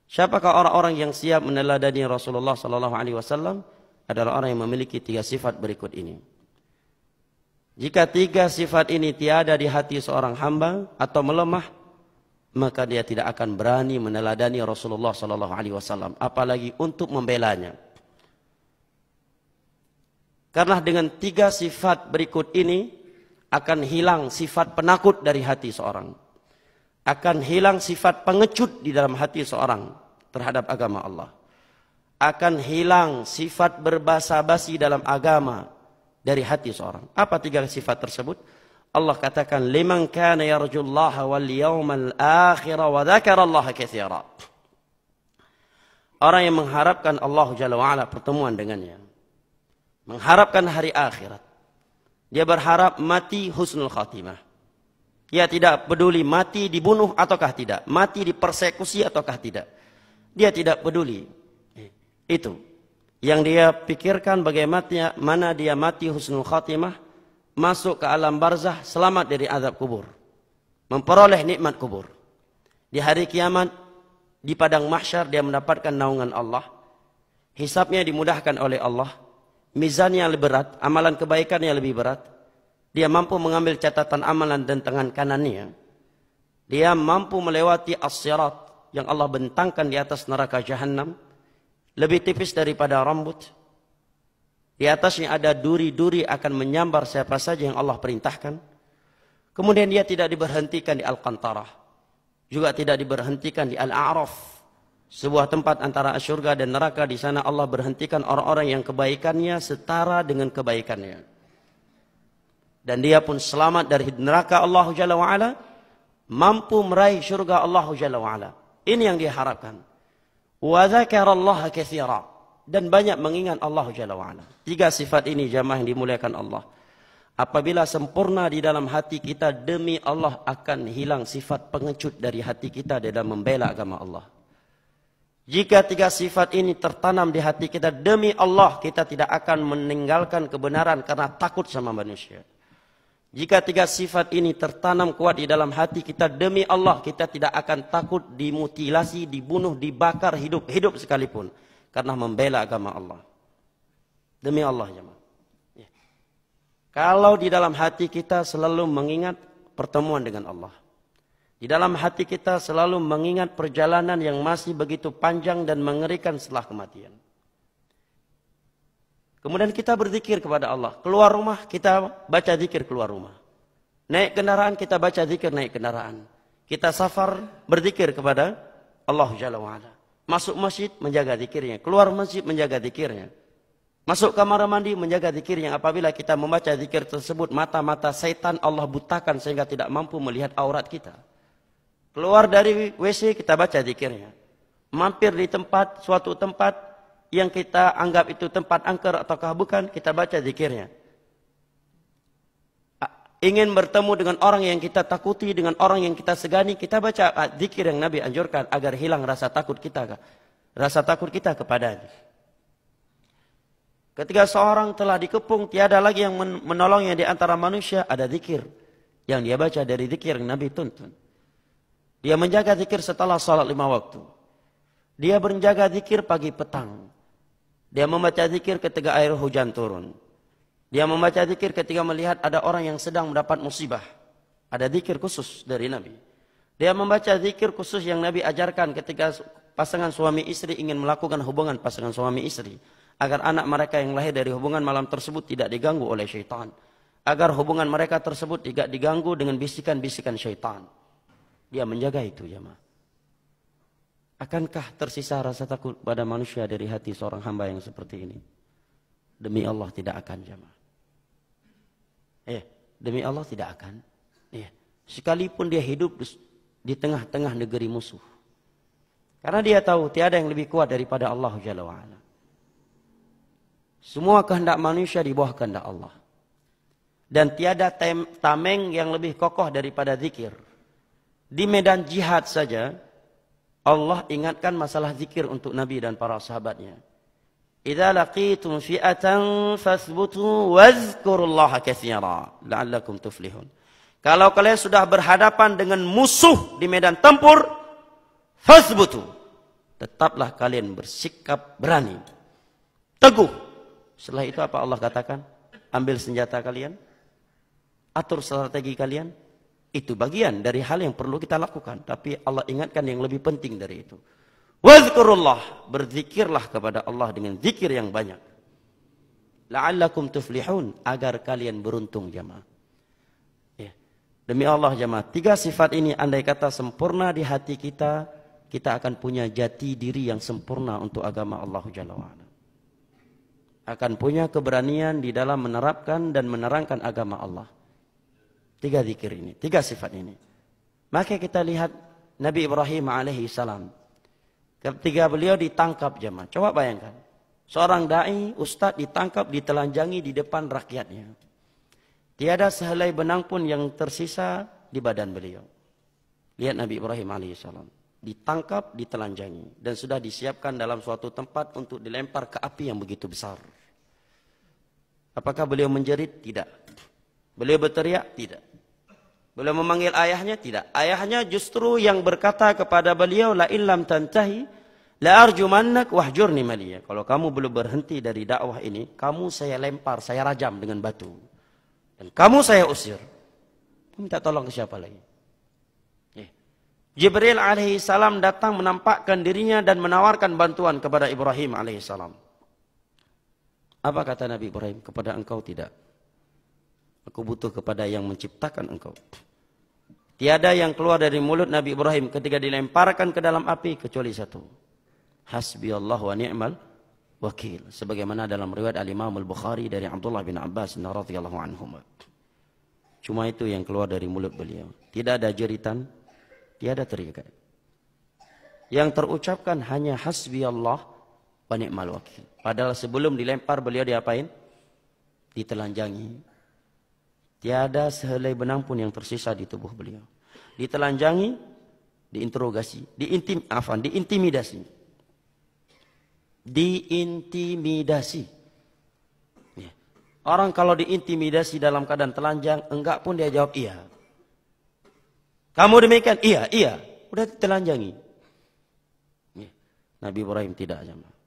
Siapakah orang-orang yang siap meneladani Rasulullah sallallahu alaihi wasallam? Adalah orang yang memiliki 3 sifat berikut ini. Jika 3 sifat ini tiada di hati seorang hamba atau melemah, maka dia tidak akan berani meneladani Rasulullah sallallahu alaihi wasallam, apalagi untuk membelanya. Karena dengan 3 sifat berikut ini akan hilang sifat penakut dari hati seorang. Akan hilang sifat pengecut di dalam hati seorang terhadap agama Allah. Akan hilang sifat berbasa-basi dalam agama dari hati seorang. Apa 3 sifat tersebut? Allah katakan, liman kana yarjullaha wal yawmal akhir wa dzakarallaha katsira. Orang yang mengharapkan Allah Jalla wa Ala, pertemuan dengannya, mengharapkan hari akhirat, dia berharap mati husnul khatimah. Dia tidak peduli mati dibunuh ataukah tidak, mati dipersekusi ataukah tidak. Dia tidak peduli. Itu yang dia pikirkan, bagaimana dia mati husnul khatimah, masuk ke alam barzah, selamat dari azab kubur, memperoleh nikmat kubur. Di hari kiamat, di padang mahsyar, dia mendapatkan naungan Allah, hisabnya dimudahkan oleh Allah, mizannya lebih berat, amalan kebaikannya lebih berat. Dia mampu mengambil catatan amalan dan tangan kanannya. Dia mampu melewati as-sirat yang Allah bentangkan di atas neraka Jahannam, lebih tipis daripada rambut. Di atasnya ada duri-duri akan menyambar siapa saja yang Allah perintahkan. Kemudian dia tidak diberhentikan di Al-Qantarah, juga tidak diberhentikan di Al-A'raf, sebuah tempat antara surga dan neraka. Di sana Allah berhentikan orang-orang yang kebaikannya setara dengan kebaikannya. Dan dia pun selamat dari neraka Allah Jalla wa'ala, mampu meraih surga Allah Jalla wa'ala. Ini yang dia harapkan. Wa dzakarallaha katsira, dan banyak mengingat Allah Jalla wa'ala. 3 sifat ini jamaah yang dimuliakan Allah, apabila sempurna di dalam hati kita, demi Allah akan hilang sifat pengecut dari hati kita dalam membela agama Allah. Jika 3 sifat ini tertanam di hati kita, demi Allah kita tidak akan meninggalkan kebenaran karena takut sama manusia. Jika 3 sifat ini tertanam kuat di dalam hati kita, demi Allah kita tidak akan takut dimutilasi, dibunuh, dibakar hidup sekalipun, karena membela agama Allah. Demi Allah jemaah. Ya. Kalau di dalam hati kita selalu mengingat pertemuan dengan Allah, di dalam hati kita selalu mengingat perjalanan yang masih begitu panjang dan mengerikan setelah kematian. Kemudian kita berzikir kepada Allah. Keluar rumah kita baca zikir keluar rumah. Naik kendaraan kita baca zikir naik kendaraan. Kita safar berzikir kepada Allah Jalla wa'ala. Masuk masjid menjaga zikirnya. Keluar masjid menjaga zikirnya. Masuk kamar mandi menjaga zikirnya. Apabila kita membaca zikir tersebut, mata-mata setan Allah butakan sehingga tidak mampu melihat aurat kita. Keluar dari WC kita baca zikirnya. Mampir di suatu tempat yang kita anggap itu tempat angker ataukah bukan, kita baca zikirnya. Ingin bertemu dengan orang yang kita takuti, dengan orang yang kita segani, kita baca zikir yang Nabi anjurkan agar hilang rasa takut kita kepadanya. Ketika seorang telah dikepung, tiada lagi yang menolongnya di antara manusia, ada zikir yang dia baca dari zikir yang Nabi tuntun. Dia menjaga zikir setelah salat 5 waktu. Dia menjaga zikir pagi petang. Dia membaca zikir ketika air hujan turun. Dia membaca zikir ketika melihat ada orang yang sedang mendapat musibah. Ada zikir khusus dari Nabi. Dia membaca zikir khusus yang Nabi ajarkan ketika pasangan suami istri ingin melakukan hubungan pasangan suami istri, agar anak mereka yang lahir dari hubungan malam tersebut tidak diganggu oleh syaitan. Agar hubungan mereka tersebut tidak diganggu dengan bisikan-bisikan syaitan. Dia menjaga itu jemaah. Akankah tersisa rasa takut pada manusia dari hati seorang hamba yang seperti ini? Demi Allah tidak akan jemaah. Demi Allah tidak akan. Sekalipun dia hidup di tengah-tengah negeri musuh. Karena dia tahu tiada yang lebih kuat daripada Allah Jalla wa'ala. Semua kehendak manusia di bawah kehendak Allah. Dan tiada tameng yang lebih kokoh daripada zikir. Di medan jihad saja, Allah ingatkan masalah zikir untuk Nabi dan para sahabatnya. Idza laqitum fi'atan fasbutu wazkurullaha katsira la'allakum tuflihun. Kalau kalian sudah berhadapan dengan musuh di medan tempur, fasbutu, Tetaplah kalian bersikap berani, teguh. Setelah itu apa Allah katakan? Ambil senjata kalian, atur strategi kalian. Itu bagian dari hal yang perlu kita lakukan. Tapi Allah ingatkan yang lebih penting dari itu. Wazkurullah, berzikirlah kepada Allah dengan zikir yang banyak. La'allakum tuflihun, agar kalian beruntung jamaah. Ya. Demi Allah jamaah, 3 sifat ini andai kata sempurna di hati kita, kita akan punya jati diri yang sempurna untuk agama Allah Jalla wa'ala. Akan punya keberanian di dalam menerapkan dan menerangkan agama Allah. 3 zikir ini, 3 sifat ini. Maka kita lihat Nabi Ibrahim alaihi salam. Ketika beliau ditangkap jemaah. Coba bayangkan. Seorang da'i, ustadz ditangkap, ditelanjangi di depan rakyatnya. Tiada sehelai benang pun yang tersisa di badan beliau. Lihat Nabi Ibrahim alaihi salam. Ditangkap, ditelanjangi. Dan sudah disiapkan dalam suatu tempat untuk dilempar ke api yang begitu besar. Apakah beliau menjerit? Tidak. Beliau berteriak? Tidak. Beliau memanggil ayahnya? Tidak. Ayahnya justru yang berkata kepada beliau, la illam tantahi la arjumannak wahjurni maliya. Kalau kamu belum berhenti dari dakwah ini, kamu saya lempar, saya rajam dengan batu. Dan kamu saya usir. Minta tolong ke siapa lagi? Jibril alaihi salam datang menampakkan dirinya dan menawarkan bantuan kepada Ibrahim alaihi salam. Apa kata Nabi Ibrahim? Kepada engkau tidak. Aku butuh kepada yang menciptakan engkau. Tiada yang keluar dari mulut Nabi Ibrahim ketika dilemparkan ke dalam api kecuali satu. Hasbiyallahu wa ni'mal wakil. Sebagaimana dalam riwayat Al-Imam Al-Bukhari dari Abdullah bin Abbas radhiyallahu anhuma. Cuma itu yang keluar dari mulut beliau. Tidak ada jeritan, tiada teriakan. Yang terucapkan hanya hasbiyallah wa ni'mal wakil. Padahal sebelum dilempar beliau diapain? Ditelanjangi. Tiada sehelai benang pun yang tersisa di tubuh beliau. Ditelanjangi, diinterogasi, diintimidasi. Diintimidasi. Ya. Orang kalau diintimidasi dalam keadaan telanjang, enggak pun dia jawab iya. Kamu demikian? Iya, iya. Udah ditelanjangi. Ya. Nabi Ibrahim tidak jamaah.